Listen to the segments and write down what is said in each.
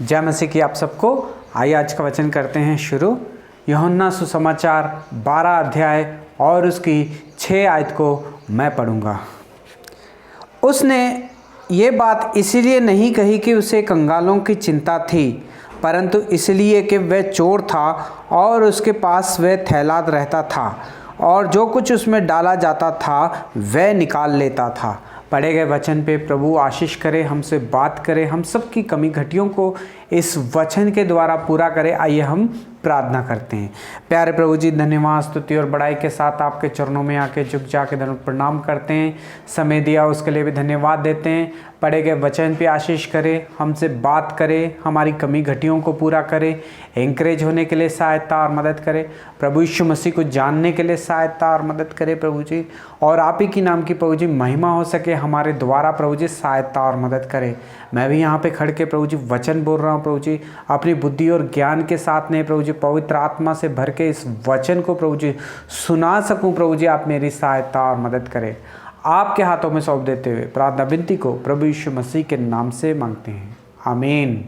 जय मसीह की आप सबको। आइए आज का वचन करते हैं शुरू। यूहन्ना सुसमाचार 12 अध्याय और उसकी 6 आयत को मैं पढ़ूंगा। उसने ये बात इसलिए नहीं कही कि उसे कंगालों की चिंता थी, परंतु इसलिए कि वह चोर था और उसके पास वह थैला रहता था और जो कुछ उसमें डाला जाता था वह निकाल लेता था। पढ़े गए वचन पे प्रभु आशीष करे, हमसे बात करे, हम सब की कमी घटियों को इस वचन के द्वारा पूरा करे। आइए हम प्रार्थना करते हैं। प्यारे प्रभु जी, धन्यवाद, स्तुति और बड़ाई के साथ आपके चरणों में आके झुक जाके धन्यवाद प्रणाम करते हैं। समय दिया उसके लिए भी धन्यवाद देते हैं। पढ़े गए वचन पे आशीष करे, हमसे बात करे, हमारी कमी घटियों को पूरा करे, एंकरेज होने के लिए सहायता और मदद करे। प्रभु यीशु मसीह को जानने के लिए सहायता और मदद करे प्रभु जी, और आप ही की नाम की प्रभु जी महिमा हो सके हमारे द्वारा प्रभु जी, सहायता और मदद करे। मैं भी यहाँ पे खड़ के प्रभु जी वचन बोल रहा हूँ प्रभु जी, अपनी बुद्धि और ज्ञान के साथ नहीं प्रभु जी, पवित्र आत्मा से भर के इस वचन को प्रभु जी सुना सकूँ प्रभु जी। आप मेरी सहायता और मदद करें। आपके हाथों में सौंप देते हुए प्रार्थना विनती को प्रभु यीशु मसीह के नाम से मांगते हैं, आमीन।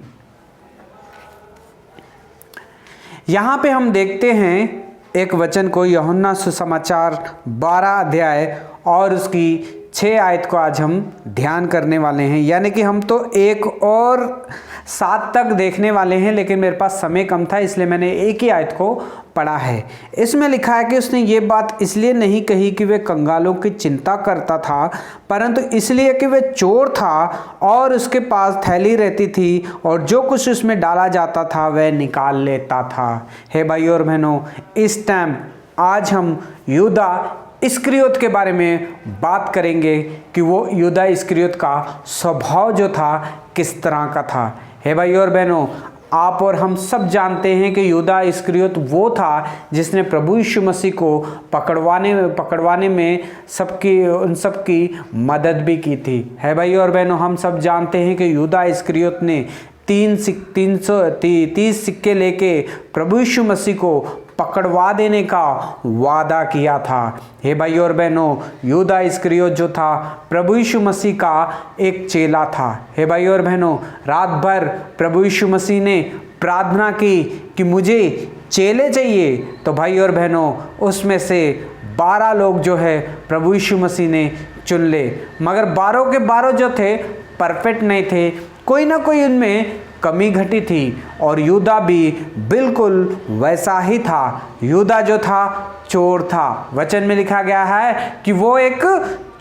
यहाँ पे हम देखते हैं एक वचन को, यूहन्ना सुसमाचार 12 अध्याय और उसकी 6 आयत को आज हम ध्यान करने वाले हैं। यानी कि हम तो 1 और 7 तक देखने वाले हैं, लेकिन मेरे पास समय कम था इसलिए मैंने एक ही आयत को पढ़ा है। इसमें लिखा है कि उसने ये बात इसलिए नहीं कही कि वह कंगालों की चिंता करता था, परंतु इसलिए कि वह चोर था और उसके पास थैली रहती थी और जो कुछ उसमें डाला जाता था वह निकाल लेता था। हे भाइयों और बहनों, इस टाइम आज हम यहूदा इस्करियोत के बारे में बात करेंगे कि वो यहूदा इस्करियोत का स्वभाव जो था किस तरह का था। हे भाइयों और बहनों, आप और हम सब जानते हैं कि यहूदा इस्करियोत वो था जिसने प्रभु यीशु मसीह को पकड़वाने में उन सब की मदद भी की थी। है भाइयों और बहनों, हम सब जानते हैं कि यहूदा इस्करियोत ने 30 सिक्के लेके प्रभु यीशु मसीह को पकड़वा देने का वादा किया था। हे भाइयों और बहनों, यहूदा इस्करियोत जो था प्रभु यीशु मसीह का एक चेला था। हे भाइयों और बहनों, रात भर प्रभु यीशु मसीह ने प्रार्थना की कि मुझे चेले चाहिए। तो भाइयों और बहनों, उसमें से 12 लोग जो है प्रभु यीशु मसीह ने चुन ले, मगर 12 के 12 जो थे परफेक्ट नहीं थे, कोई ना कोई उनमें कमी घटी थी और यहूदा भी बिल्कुल वैसा ही था। यहूदा जो था चोर था। वचन में लिखा गया है कि वो एक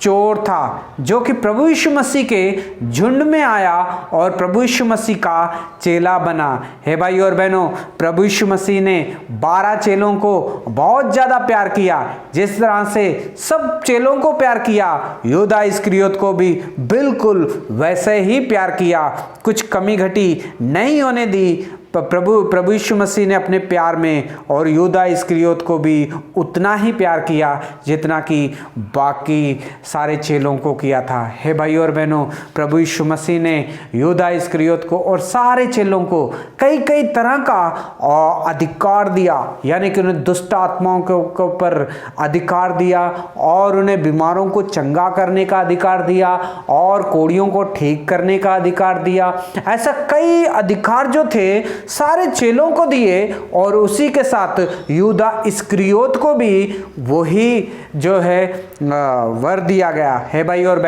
चोर था जो कि प्रभु यीशु मसीह के झुंड में आया और प्रभु यीशु मसीह का चेला बना। हे भाइयों और बहनों, प्रभु यीशु मसीह ने 12 चेलों को बहुत ज़्यादा प्यार किया। जिस तरह से सब चेलों को प्यार किया, यहूदा इस्करियोत को भी बिल्कुल वैसे ही प्यार किया। कुछ कमी घटी नहीं होने दी प्रभु यीशु मसीह ने अपने प्यार में, और यहूदा इस्करियोत को भी उतना ही प्यार किया जितना कि बाकी सारे चेलों को किया था। हे भाइयों और बहनों, प्रभु यीशु मसीह ने यहूदा इस्करियोत को और सारे चेलों को कई कई तरह का अधिकार दिया। यानी कि उन्हें दुष्ट आत्माओं के ऊपर अधिकार दिया और उन्हें बीमारों को चंगा करने का अधिकार दिया और कोढ़ियों को ठीक करने का अधिकार दिया। ऐसा कई अधिकार जो थे सारे चेलों को दिए, और उसी के साथ यहूदा इस्करियोत को भी वही जो है वर दिया गया। हे भाइयों और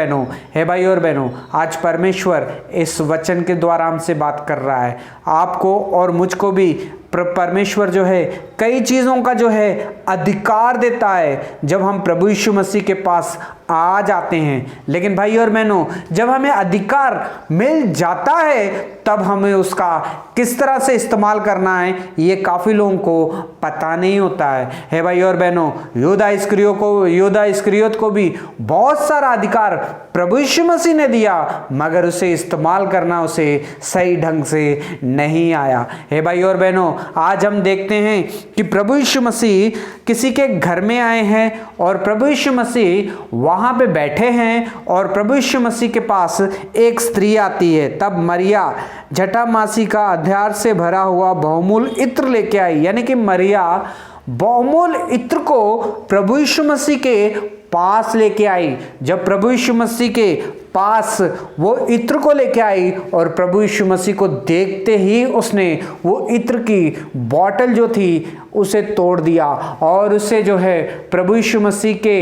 बहनों, आज परमेश्वर इस वचन के द्वारा हमसे बात कर रहा है। आपको और मुझको भी परमेश्वर जो है कई चीज़ों का जो है अधिकार देता है जब हम प्रभु यीशु मसीह के पास आ जाते हैं। लेकिन भाइयों और बहनों, जब हमें अधिकार मिल जाता है तब हमें उसका किस तरह से इस्तेमाल करना है ये काफ़ी लोगों को पता नहीं होता है। हे भाइयों और बहनों, यहूदा इस्करियोत को भी बहुत सारा अधिकार प्रभु यीशु मसीह ने दिया, मगर उसे इस्तेमाल करना उसे सही ढंग से नहीं आया। हे भाइयों और बहनों, आज हम देखते हैं कि प्रभु यीशु मसीह किसी के घर में आए हैं और प्रभु यीशु मसीह वहाँ पे बैठे हैं और प्रभु यीशु मसीह के पास एक स्त्री आती है। तब मरिया जटामासी का अध्यार से भरा हुआ बहुमूल्य इत्र लेके आई। यानी कि मरिया बहुमूल्य इत्र को प्रभु यीशु मसीह के पास लेके आई। जब प्रभु यीशु मसीह के पास वो इत्र को लेके आई और प्रभु यीशु मसीह को देखते ही उसने वो इत्र की बॉटल जो थी उसे तोड़ दिया और उसे जो है प्रभु यीशु मसीह के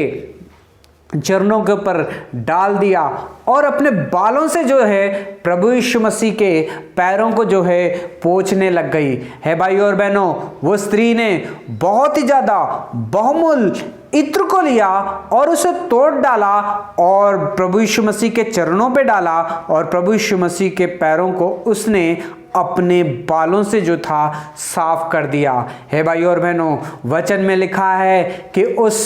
चरणों के ऊपर डाल दिया और अपने बालों से जो है प्रभु यीशु मसीह के पैरों को जो है पोंछने लग गई है। भाई और बहनों, वो स्त्री ने बहुत ही ज़्यादा बहुमूल्य इत्र को लिया और उसे तोड़ डाला और प्रभु यीशु मसीह के चरणों पे डाला और प्रभु यीशु मसीह के पैरों को उसने अपने बालों से जो था साफ कर दिया है। भाई और बहनों, वचन में लिखा है कि उस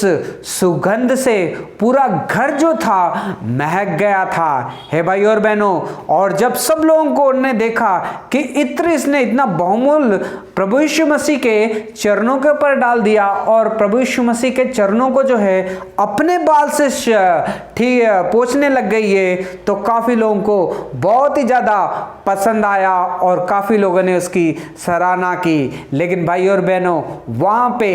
सुगंध से पूरा घर जो था महक गया था है। भाई और बहनों, और जब सब लोगों को उन्होंने देखा कि इत्र इसने इतना बहुमूल्य प्रभु यीशु मसीह के चरणों के ऊपर डाल दिया और प्रभु यीशु मसीह के चरणों को जो है अपने बाल से ठीक पोंछने लग गई है, तो काफ़ी लोगों को बहुत ही ज़्यादा पसंद आया और काफ़ी लोगों ने उसकी सराहना की। लेकिन भाई और बहनों, वहाँ पे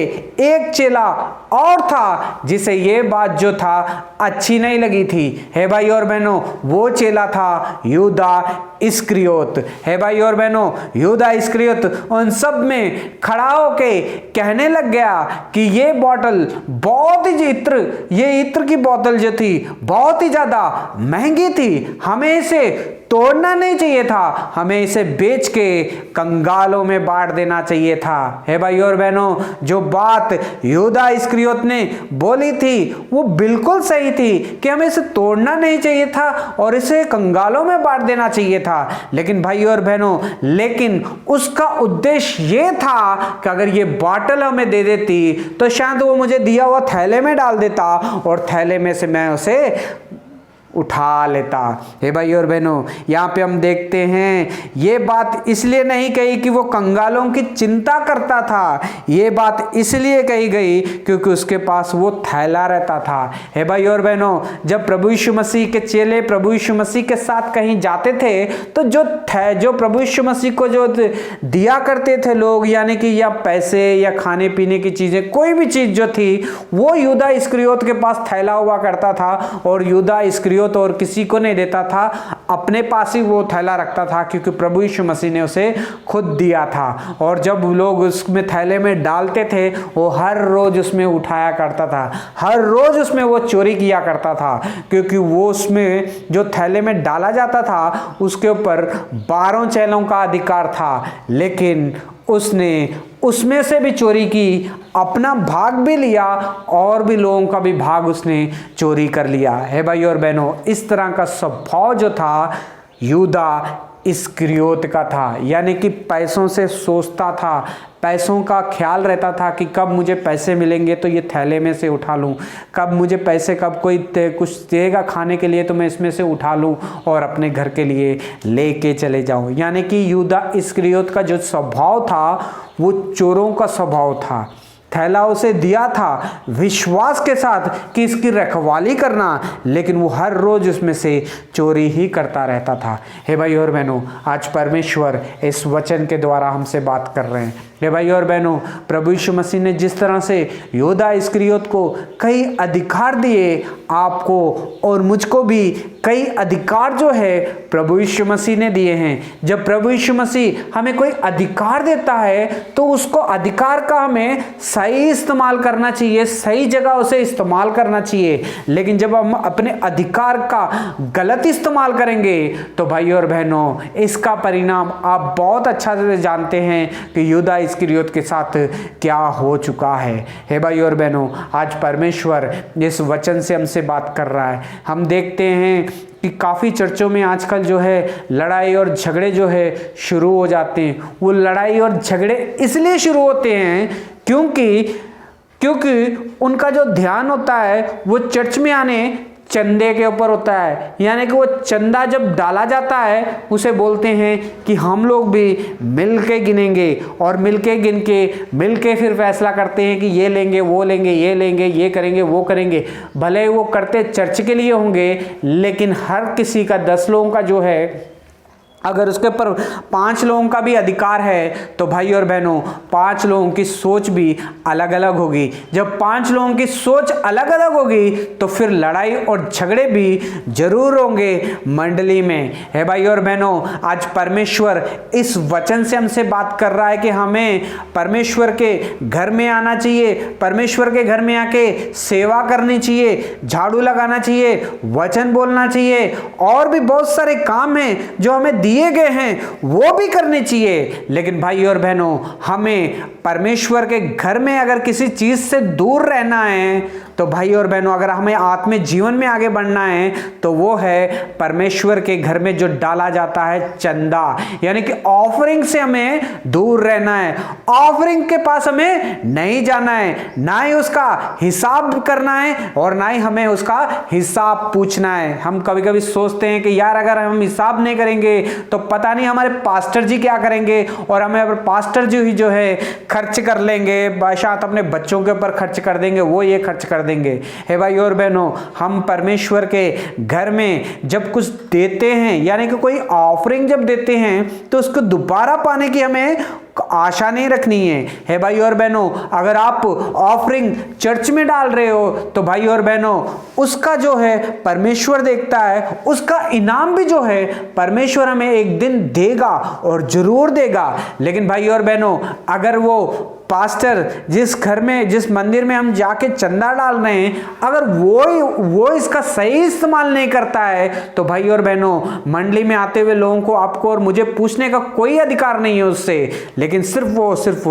एक चेला और था जिसे ये बात जो था अच्छी नहीं लगी थी है। भाई और बहनों, वो चेला था यहूदा इस्करियोत है। भाई और बहनों, यहूदा इस्करियोत उन सब में खड़ा होके कहने लग गया कि ये बॉटल बहुत ही ये इत्र की बोतल जो थी बहुत ही ज़्यादा महंगी थी, हमें इसे तोड़ना नहीं चाहिए था, हमें इसे बेच के कंगालों में बांट देना चाहिए था है। भाई और बहनों, जो बात यहूदा इस्करियोत ने बोली थी वो बिल्कुल सही थी कि हमें इसे तोड़ना नहीं चाहिए था और इसे कंगालों में बांट देना चाहिए था। लेकिन भाई और बहनों, लेकिन उसका उद्देश्य ये था कि अगर ये बॉटल हमें दे देती तो शायद वो मुझे दिया हुआ थैले में डाल देता और थैले में से मैं उसे उठा लेता। हे भाई और बहनों, यहाँ पे हम देखते हैं ये बात इसलिए नहीं कही कि वो कंगालों की चिंता करता था, ये बात इसलिए कही गई क्योंकि उसके पास वो थैला रहता था। हे भाई और बहनों, जब प्रभु यीशु मसीह के चेले प्रभु यीशु मसीह के साथ कहीं जाते थे तो जो प्रभु यीशु मसीह को जो दिया करते थे लोग, यानी कि या पैसे या खाने पीने की चीज़ें, कोई भी चीज़ जो थी वो यहूदा इस्करियोत के पास थैला हुआ करता था और यहूदा इस्करियोत और किसी को नहीं देता था, अपने पास ही वो थैला रखता था क्योंकि प्रभु यीशु मसीह ने उसे खुद दिया था। और जब लोग उसमें थैले में डालते थे वो हर रोज उसमें उठाया करता था, हर रोज उसमें वो चोरी किया करता था क्योंकि वो उसमें जो थैले में डाला जाता था उसके ऊपर 12 चेलों का अधिकार था। लेकिन उसने उसमें से भी चोरी की, अपना भाग भी लिया और भी लोगों का भी भाग उसने चोरी कर लिया है। भाई और बहनों, इस तरह का स्वभाव जो था यहूदा इस्करियोत का था, यानी कि पैसों से सोचता था, पैसों का ख्याल रहता था कि कब मुझे पैसे मिलेंगे तो ये थैले में से उठा लूँ, कब मुझे पैसे कब कोई कुछ देगा खाने के लिए तो मैं इसमें से उठा लूँ और अपने घर के लिए लेके चले जाऊँ। यानी कि यहूदा इस्करियोत का जो स्वभाव था वो चोरों का स्वभाव था। थैला उसे दिया था विश्वास के साथ कि इसकी रखवाली करना, लेकिन वो हर रोज उसमें से चोरी ही करता रहता था। हे भाई और बहनों, आज परमेश्वर इस वचन के द्वारा हमसे बात कर रहे हैं। हे भाई और बहनों, प्रभु यीशु मसीह ने जिस तरह से यहूदा इस्करियोत को कई अधिकार दिए, आपको और मुझको भी कई अधिकार जो है प्रभु यीशु मसीह ने दिए हैं। जब प्रभु यीशु मसीह हमें कोई अधिकार देता है तो उसको अधिकार का हमें सही इस्तेमाल करना चाहिए, सही जगह उसे इस्तेमाल करना चाहिए। लेकिन जब हम अपने अधिकार का गलत इस्तेमाल करेंगे तो भाई और बहनों, इसका परिणाम आप बहुत अच्छा से जानते हैं कि यहूदा इस्करियोत के साथ क्या हो चुका है। हे भाई और बहनों, आज परमेश्वर इस वचन से हमसे बात कर रहा है। हम देखते हैं कि काफ़ी चर्चों में आजकल जो है लड़ाई और झगड़े जो है शुरू हो जाते हैं। वो लड़ाई और झगड़े इसलिए शुरू होते हैं क्योंकि उनका जो ध्यान होता है वो चर्च में आने चंदे के ऊपर होता है। यानी कि वो चंदा जब डाला जाता है उसे बोलते हैं कि हम लोग भी मिल के गिनेंगे और मिल के फिर फैसला करते हैं कि ये लेंगे वो लेंगे, ये लेंगे, ये करेंगे वो करेंगे। भले वो करते चर्च के लिए होंगे, लेकिन हर किसी का 10 लोगों का जो है अगर उसके ऊपर 5 लोगों का भी अधिकार है तो भाई और बहनों 5 लोगों की सोच भी अलग अलग होगी। जब 5 लोगों की सोच अलग अलग होगी तो फिर लड़ाई और झगड़े भी जरूर होंगे मंडली में। है भाई और बहनों, आज परमेश्वर इस वचन से हमसे बात कर रहा है कि हमें परमेश्वर के घर में आना चाहिए, परमेश्वर के घर में आके सेवा करनी चाहिए, झाड़ू लगाना चाहिए, वचन बोलना चाहिए, और भी बहुत सारे काम हैं जो हमें दिए गए हैं वो भी करने चाहिए। लेकिन भाई और बहनों, हमें परमेश्वर के घर में अगर किसी चीज से दूर रहना है तो भाई और बहनों, अगर हमें आत्मिक जीवन में आगे बढ़ना है तो वो है परमेश्वर के घर में जो डाला जाता है चंदा, यानी कि ऑफरिंग से हमें दूर रहना है। ऑफरिंग के पास हमें नहीं जाना है, ना ही उसका हिसाब करना है और ना ही हमें उसका हिसाब पूछना है। हम कभी कभी सोचते हैं कि यार अगर हम हिसाब नहीं करेंगे तो पता नहीं हमारे पास्टर जी क्या करेंगे, और हमें पास्टर जी ही जो है खर्च कर लेंगे, शायद अपने बच्चों के ऊपर खर्च कर देंगे, वो ये खर्च कर देंगे। हे भाई और बहनों, हम परमेश्वर के घर में जब कुछ देते हैं, यानी कि कोई ऑफरिंग जब देते हैं तो उसको दोबारा पाने की हमें आशा नहीं रखनी है। हे भाई और बहनों, अगर आप ऑफरिंग चर्च में डाल रहे हो तो भाई और बहनों उसका जो है परमेश्वर देखता है, उसका इनाम भी जो है परमेश्वर हमें एक दिन देगा और जरूर देगा। लेकिन भाई और बहनों, अगर वो पास्टर जिस घर में, जिस मंदिर में हम जाके चंदा डाल रहे हैं, अगर वो इसका सही इस्तेमाल नहीं करता है तो भाई और बहनों, मंडली में आते हुए लोगों को, आपको और मुझे पूछने का कोई अधिकार नहीं है उससे, लेकिन सिर्फ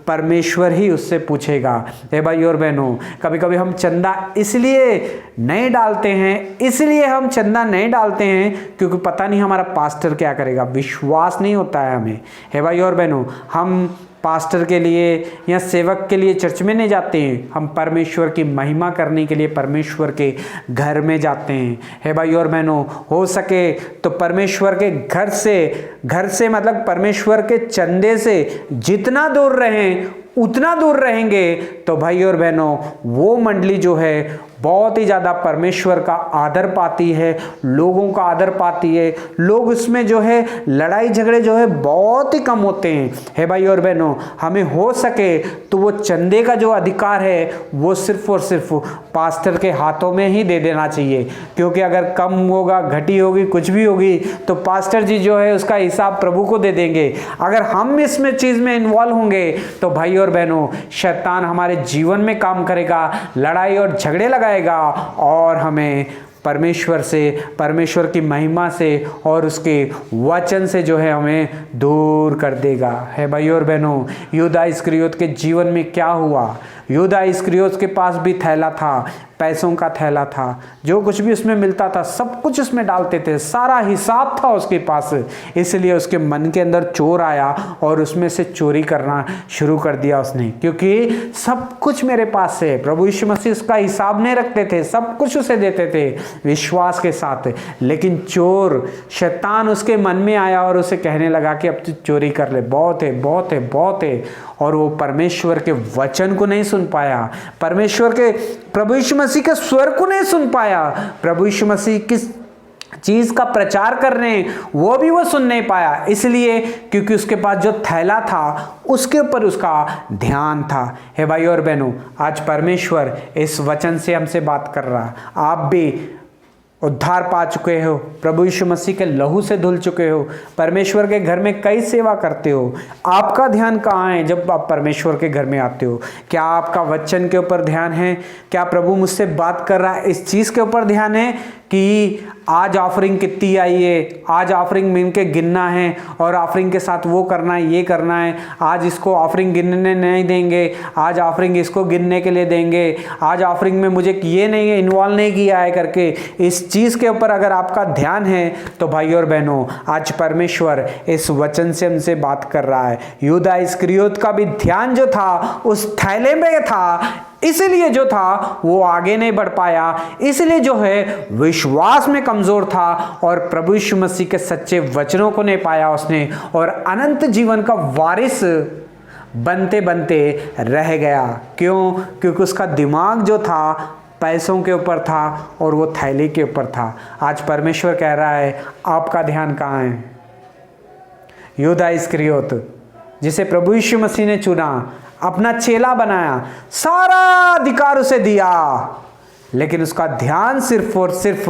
परमेश्वर ही उससे पूछेगा। हे भाई और बहनों, कभी कभी हम चंदा इसलिए नहीं डालते हैं, इसलिए हम चंदा नहीं डालते हैं क्योंकि पता नहीं हमारा पास्टर क्या करेगा, विश्वास नहीं होता है हमें। हे भाई और बहनों, हम पास्टर के लिए या सेवक के लिए चर्च में नहीं जाते हैं, हम परमेश्वर की महिमा करने के लिए परमेश्वर के घर में जाते हैं। हे भाई और बहनों, हो सके तो परमेश्वर के घर से मतलब परमेश्वर के चंदे से जितना दूर रहें उतना दूर रहेंगे तो भाई और बहनों वो मंडली जो है बहुत ही ज़्यादा परमेश्वर का आदर पाती है, लोगों का आदर पाती है। लोग उसमें जो है लड़ाई झगड़े जो है बहुत ही कम होते हैं। हे भाई और बहनों, हमें हो सके तो वो चंदे का जो अधिकार है वो सिर्फ और सिर्फ पास्टर के हाथों में ही दे देना चाहिए, क्योंकि अगर कम होगा, घटी होगी, कुछ भी होगी तो पास्टर जी जो है उसका हिसाब प्रभु को दे देंगे। अगर हम इसमें चीज़ में इन्वॉल्व होंगे तो भाई और बहनों शैतान हमारे जीवन में काम करेगा, लड़ाई और झगड़े लगाएगा और हमें परमेश्वर की महिमा से और उसके वचन से जो है हमें दूर कर देगा। है भाई और बहनों, यहूदा इस्करियोत के जीवन में क्या हुआ? यहूदा इस्करियोत के पास भी थैला था, पैसों का थैला था, जो कुछ भी उसमें मिलता था सब कुछ उसमें डालते थे, सारा हिसाब था उसके पास। इसलिए उसके मन के अंदर चोर आया और उसमें से चोरी करना शुरू कर दिया उसने, क्योंकि सब कुछ मेरे पास है। प्रभु यीशु मसीह उसका हिसाब नहीं रखते थे, सब कुछ उसे देते थे विश्वास के साथ। लेकिन चोर, शैतान उसके मन में आया और उसे कहने लगा कि अब तू चोरी कर ले, बहुत है, बहुत है, बहुत है। और वो परमेश्वर के वचन को नहीं सुन पाया, परमेश्वर के, प्रभु यीशु मसीह के स्वर को नहीं सुन पाया। प्रभु यीशु मसीह किस चीज का प्रचार कर रहे हैं वो भी वो सुन नहीं पाया, इसलिए क्योंकि उसके पास जो थैला था उसके ऊपर उसका ध्यान था। हे भाई और बहनों, आज परमेश्वर इस वचन से हमसे बात कर रहा। आप भी उद्धार पा चुके हो, प्रभु यीशु मसीह के लहू से धुल चुके हो, परमेश्वर के घर में कई सेवा करते हो। आपका ध्यान कहाँ है जब आप परमेश्वर के घर में आते हो? क्या आपका वचन के ऊपर ध्यान है? क्या प्रभु मुझसे बात कर रहा है इस चीज़ के ऊपर ध्यान है कि आज ऑफरिंग कितनी आई है, आज ऑफरिंग मिल के गिनना है और ऑफरिंग के साथ वो करना है, ये करना है, आज इसको ऑफरिंग गिनने नहीं देंगे, आज ऑफरिंग इसको गिनने के लिए देंगे, आज ऑफरिंग में मुझे ये नहीं इन्वॉल्व नहीं किया है करके, इस चीज़ के ऊपर अगर आपका ध्यान है तो भाई और बहनों, आज परमेश्वर इस वचन से हमसे बात कर रहा है। यहूदा इस्करियोत का भी ध्यान जो था उस थैले में था, इसलिए जो था वो आगे नहीं बढ़ पाया, इसलिए जो है विश्वास में कमजोर था और प्रभु यीशु मसीह के सच्चे वचनों को नहीं पाया उसने, और अनंत जीवन का वारिस बनते बनते रह गया। क्यों? क्योंकि उसका दिमाग जो था पैसों के ऊपर था और वो थैले के ऊपर था। आज परमेश्वर कह रहा है आपका ध्यान कहाँ है? यहूदा इस्करियोत, जिसे प्रभु यीशु मसीह ने चुना, अपना चेला बनाया, सारा अधिकार उसे दिया, लेकिन उसका ध्यान सिर्फ और सिर्फ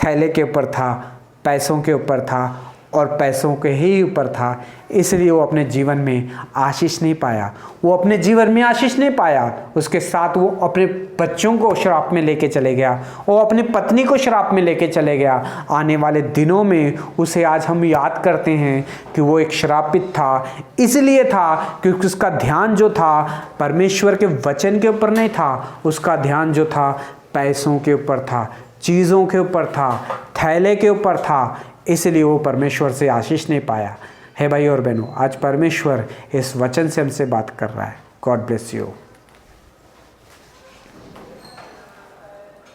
थैले के ऊपर था, पैसों के ऊपर था और पैसों के ही ऊपर था। इसलिए वो अपने जीवन में आशीष नहीं पाया, वो अपने जीवन में आशीष नहीं पाया। उसके साथ वो अपने बच्चों को श्राप में लेके चले गया, वो अपनी पत्नी को श्राप में लेके चले गया। आने वाले दिनों में उसे आज हम याद करते हैं कि वो एक श्रापित था। इसलिए था क्योंकि उसका ध्यान जो था परमेश्वर के वचन के ऊपर नहीं था, उसका ध्यान जो था पैसों के ऊपर था, चीज़ों के ऊपर था, थैले के ऊपर था। इसलिए वो परमेश्वर से आशीष नहीं पाया। है भाई और बहनों, आज परमेश्वर इस वचन से हमसे बात कर रहा है। God bless you.